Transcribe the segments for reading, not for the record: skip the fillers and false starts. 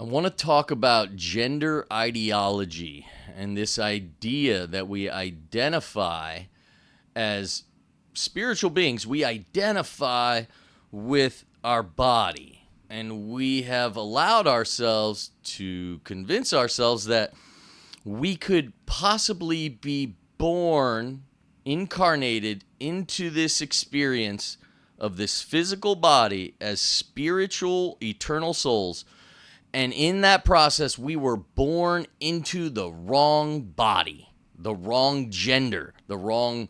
I want to talk about gender ideology and this idea that we identify as spiritual beings. We identify with our body, and we have allowed ourselves to convince ourselves that we could possibly be born, incarnated into this experience of this physical body as spiritual, eternal souls. And in that process, we were born into the wrong body, the wrong gender, the wrong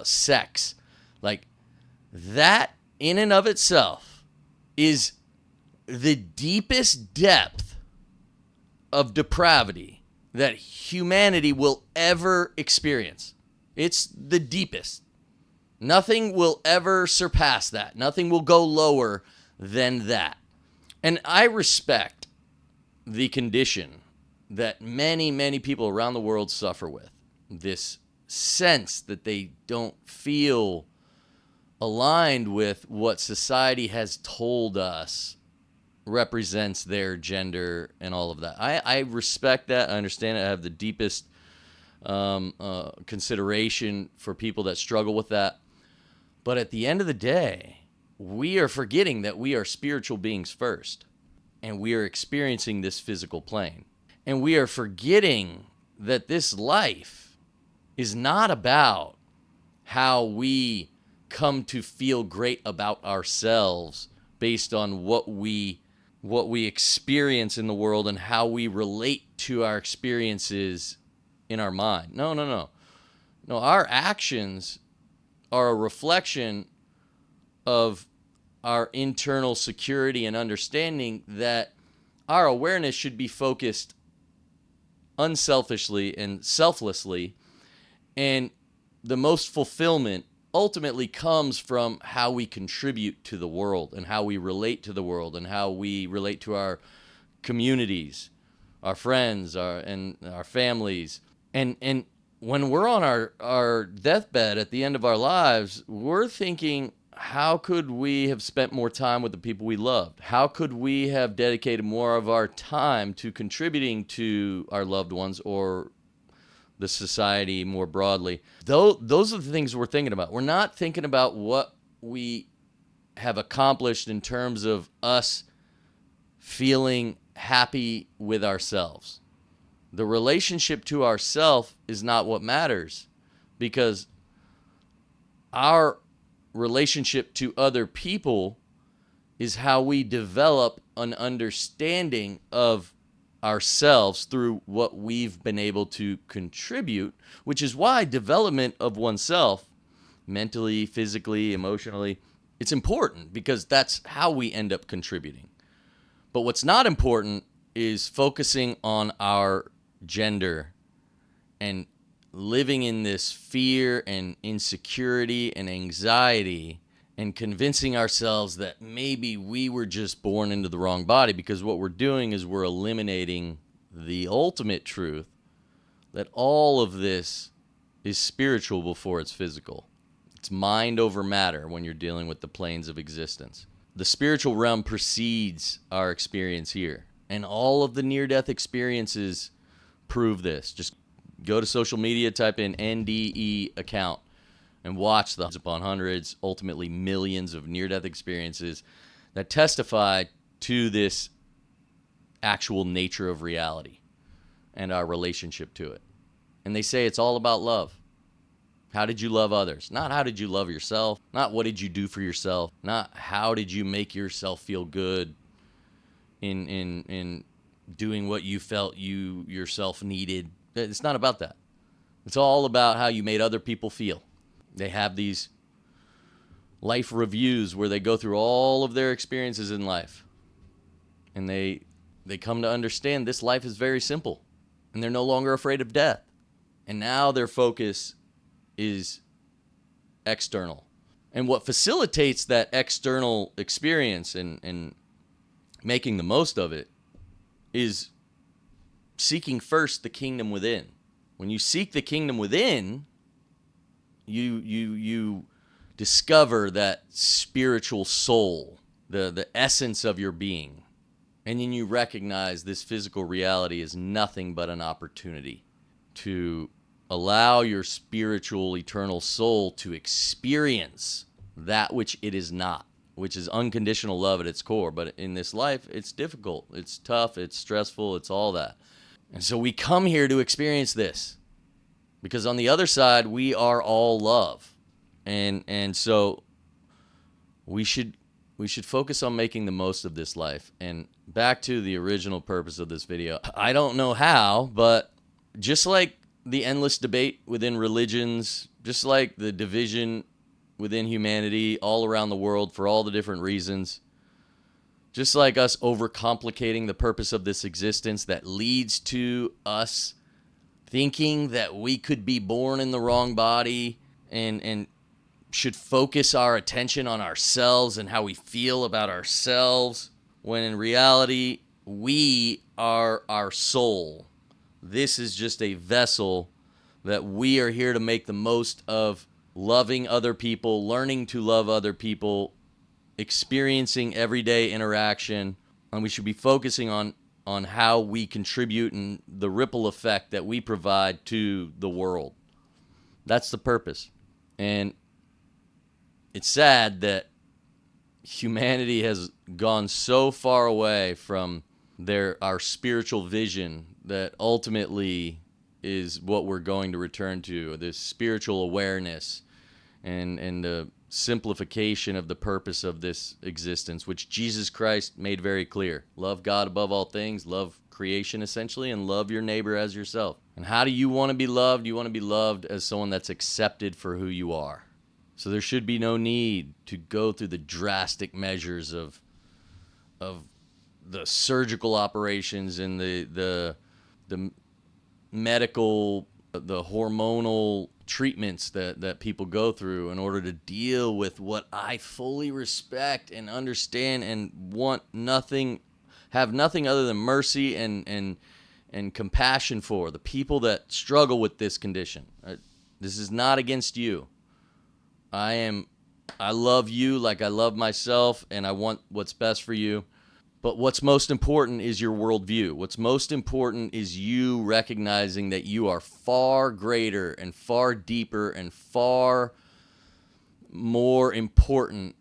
sex. Like, that in and of itself is the deepest depth of depravity that humanity will ever experience. It's the deepest. Nothing will ever surpass that. Nothing will go lower than that. And I respect the condition that many, many people around the world suffer with. This sense that they don't feel aligned with what society has told us represents their gender and all of that. I respect that. I understand it. I have the deepest consideration for people that struggle with that. But at the end of the day, we are forgetting that we are spiritual beings first, and we are experiencing this physical plane. And we are forgetting that this life is not about how we come to feel great about ourselves based on what we experience in the world and how we relate to our experiences in our mind. No. No, our actions are a reflection of our internal security and understanding that our awareness should be focused unselfishly and selflessly, and the most fulfillment ultimately comes from how we contribute to the world and how we relate to the world and how we relate to our communities, our friends, our families. And when we're on our deathbed at the end of our lives, we're thinking, how could we have spent more time with the people we loved? How could we have dedicated more of our time to contributing to our loved ones or the society more broadly? Those are the things we're thinking about. We're not thinking about what we have accomplished in terms of us feeling happy with ourselves. The relationship to ourself is not what matters, because our relationship to other people is how we develop an understanding of ourselves through what we've been able to contribute, which is why development of oneself, mentally, physically, emotionally, it's important, because that's how we end up contributing. But what's not important is focusing on our gender and living in this fear and insecurity and anxiety and convincing ourselves that maybe we were just born into the wrong body, because what we're doing is we're eliminating the ultimate truth that all of this is spiritual before it's physical. It's mind over matter when you're dealing with the planes of existence. The spiritual realm precedes our experience here, and all of the near-death experiences prove this. Just go to social media, type in NDE account, and watch the hundreds upon hundreds, ultimately millions of near-death experiences that testify to this actual nature of reality and our relationship to it. And they say it's all about love. How did you love others? Not how did you love yourself. Not what did you do for yourself. Not how did you make yourself feel good in doing what you felt you yourself needed. It's not about that. It's all about how you made other people feel. They have these life reviews where they go through all of their experiences in life. And they come to understand this life is very simple. And they're no longer afraid of death. And now their focus is external. And what facilitates that external experience and making the most of it is seeking first the kingdom within. When you seek the kingdom within, you discover that spiritual soul, the essence of your being. And then you recognize this physical reality is nothing but an opportunity to allow your spiritual eternal soul to experience that which it is not, which is unconditional love at its core. But in this life, it's difficult, it's tough, it's stressful, it's all that. And so we come here to experience this because on the other side, we are all love. And so we should focus on making the most of this life. And back to the original purpose of this video. I don't know how, but just like the endless debate within religions, just like the division within humanity all around the world for all the different reasons, just like us overcomplicating the purpose of this existence that leads to us thinking that we could be born in the wrong body and should focus our attention on ourselves and how we feel about ourselves, when in reality, we are our soul. This is just a vessel that we are here to make the most of loving other people, learning to love other people, experiencing everyday interaction, and we should be focusing on how we contribute and the ripple effect that we provide to the world. That's the purpose. And it's sad that humanity has gone so far away from our spiritual vision that ultimately is what we're going to return to, this spiritual awareness and the simplification of the purpose of this existence, which Jesus Christ made very clear. Love God above all things, love creation essentially, and love your neighbor as yourself. And how do you want to be loved? You want to be loved as someone that's accepted for who you are. So there should be no need to go through the drastic measures of the surgical operations and the medical, the hormonal treatments that people go through in order to deal with what I fully respect and understand and want nothing, have nothing other than mercy and compassion for the people that struggle with this condition. This is not against you. I love you like I love myself, and I want what's best for you. But what's most important is your worldview. What's most important is you recognizing that you are far greater and far deeper and far more important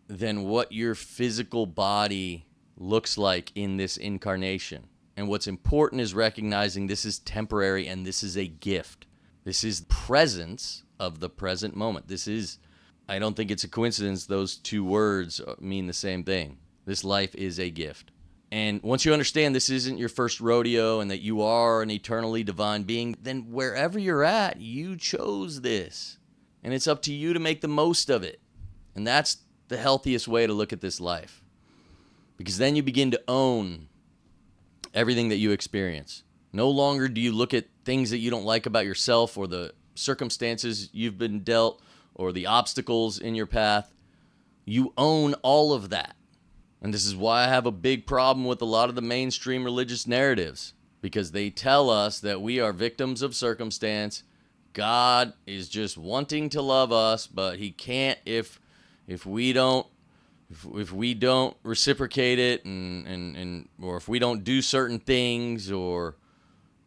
than what your physical body looks like in this incarnation. And what's important is recognizing this is temporary and this is a gift. This is presence of the present moment. I don't think it's a coincidence those two words mean the same thing. This life is a gift. And once you understand this isn't your first rodeo and that you are an eternally divine being, then wherever you're at, you chose this. And it's up to you to make the most of it. And that's the healthiest way to look at this life. Because then you begin to own everything that you experience. No longer do you look at things that you don't like about yourself or the circumstances you've been dealt or the obstacles in your path. You own all of that. And this is why I have a big problem with a lot of the mainstream religious narratives, because they tell us that we are victims of circumstance. God is just wanting to love us, but he can't if we don't reciprocate it and or if we don't do certain things or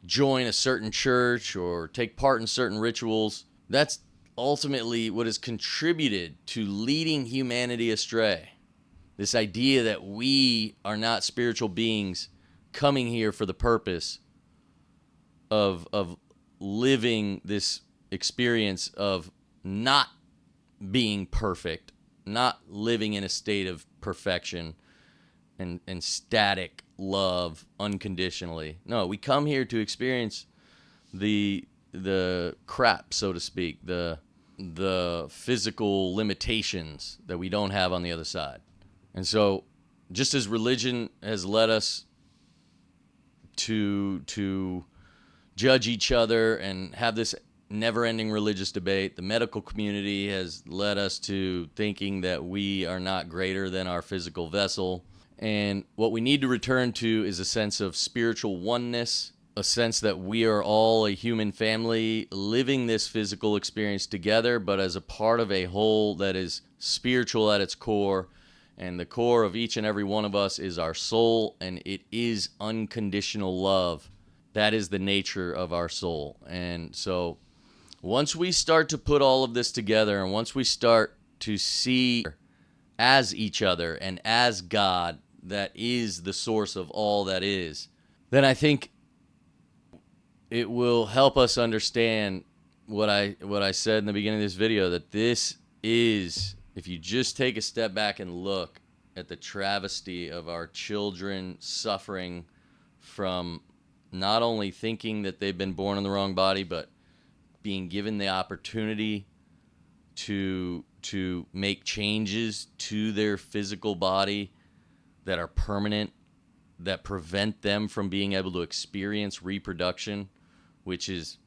join a certain church or take part in certain rituals. That's ultimately what has contributed to leading humanity astray. This idea that we are not spiritual beings coming here for the purpose of living this experience of not being perfect, not living in a state of perfection and static love unconditionally. No, we come here to experience the crap, so to speak, the physical limitations that we don't have on the other side. And so, just as religion has led us to judge each other and have this never-ending religious debate, the medical community has led us to thinking that we are not greater than our physical vessel. And what we need to return to is a sense of spiritual oneness, a sense that we are all a human family living this physical experience together, but as a part of a whole that is spiritual at its core And the core of each and every one of us is our soul, and it is unconditional love. That is the nature of our soul. And so once we start to put all of this together, and once we start to see as each other and as God, that is the source of all that is, then I think it will help us understand what I said in the beginning of this video, that this is, if you just take a step back and look at the travesty of our children suffering from not only thinking that they've been born in the wrong body, but being given the opportunity to make changes to their physical body that are permanent, that prevent them from being able to experience reproduction, which is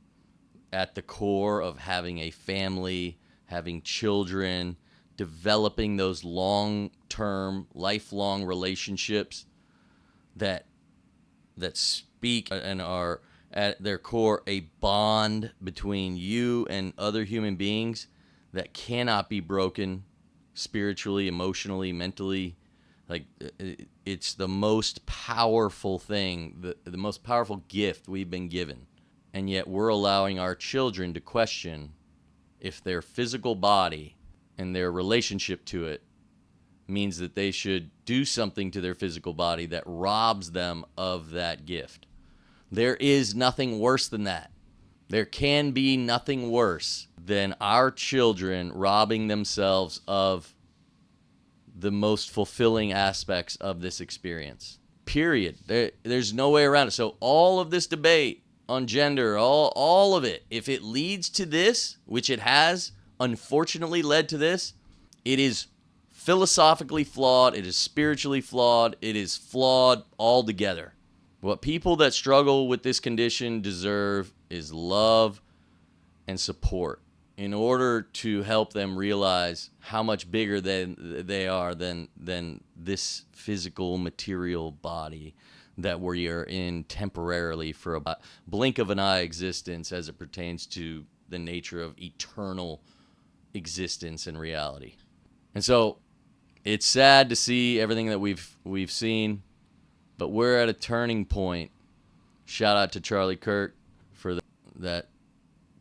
at the core of having a family, having children, developing those long-term, lifelong relationships that speak and are at their core a bond between you and other human beings that cannot be broken spiritually, emotionally, mentally. Like, it's the most powerful thing, the most powerful gift we've been given. And yet we're allowing our children to question if their physical body and their relationship to it means that they should do something to their physical body that robs them of that gift. There is nothing worse than that. There can be nothing worse than our children robbing themselves of the most fulfilling aspects of this experience. Period. There's no way around it. So all of this debate on gender, all of it, if it leads to this, which it has unfortunately led to this, it is philosophically flawed, it is spiritually flawed, it is flawed altogether. What people that struggle with this condition deserve is love and support in order to help them realize how much bigger they are than this physical material body that we are in temporarily for a blink of an eye existence as it pertains to the nature of eternal existence and reality. And so it's sad to see everything that we've seen, but we're at a turning point. Shout out to Charlie Kirk for that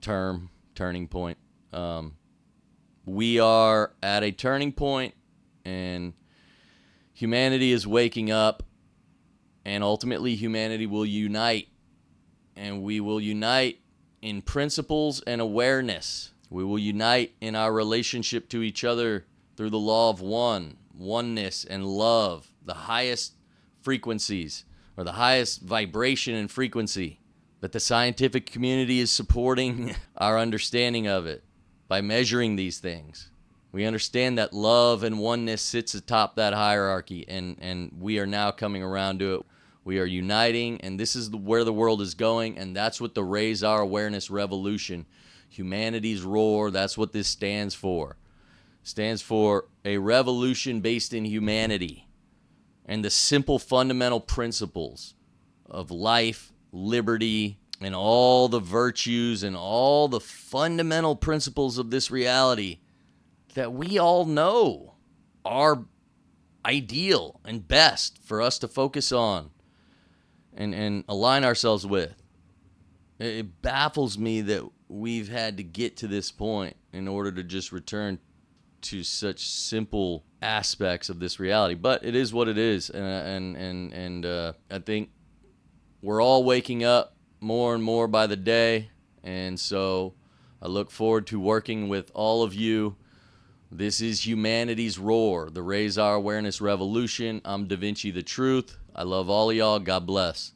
term, turning point. We are at a turning point, and humanity is waking up, and ultimately humanity will unite, and we will unite in principles and awareness. We will unite in our relationship to each other through the law of oneness and love, the highest frequencies, or the highest vibration and frequency. But the scientific community is supporting our understanding of it by measuring these things. We understand that love and oneness sits atop that hierarchy, and we are now coming around to it. We are uniting, and this is where the world is going, and that's what the Raise Our Awareness Revolution, humanity's roar, that's what this stands for. It stands for a revolution based in humanity and the simple fundamental principles of life, liberty, and all the virtues and all the fundamental principles of this reality that we all know are ideal and best for us to focus on and align ourselves with. It baffles me that we've had to get to this point in order to just return to such simple aspects of this reality. But it is what it is, and I think we're all waking up more and more by the day, and so I look forward to working with all of you. This is humanity's roar, the Raise Our Awareness Revolution. I'm Da Vinci the Truth. I love all of y'all. God bless.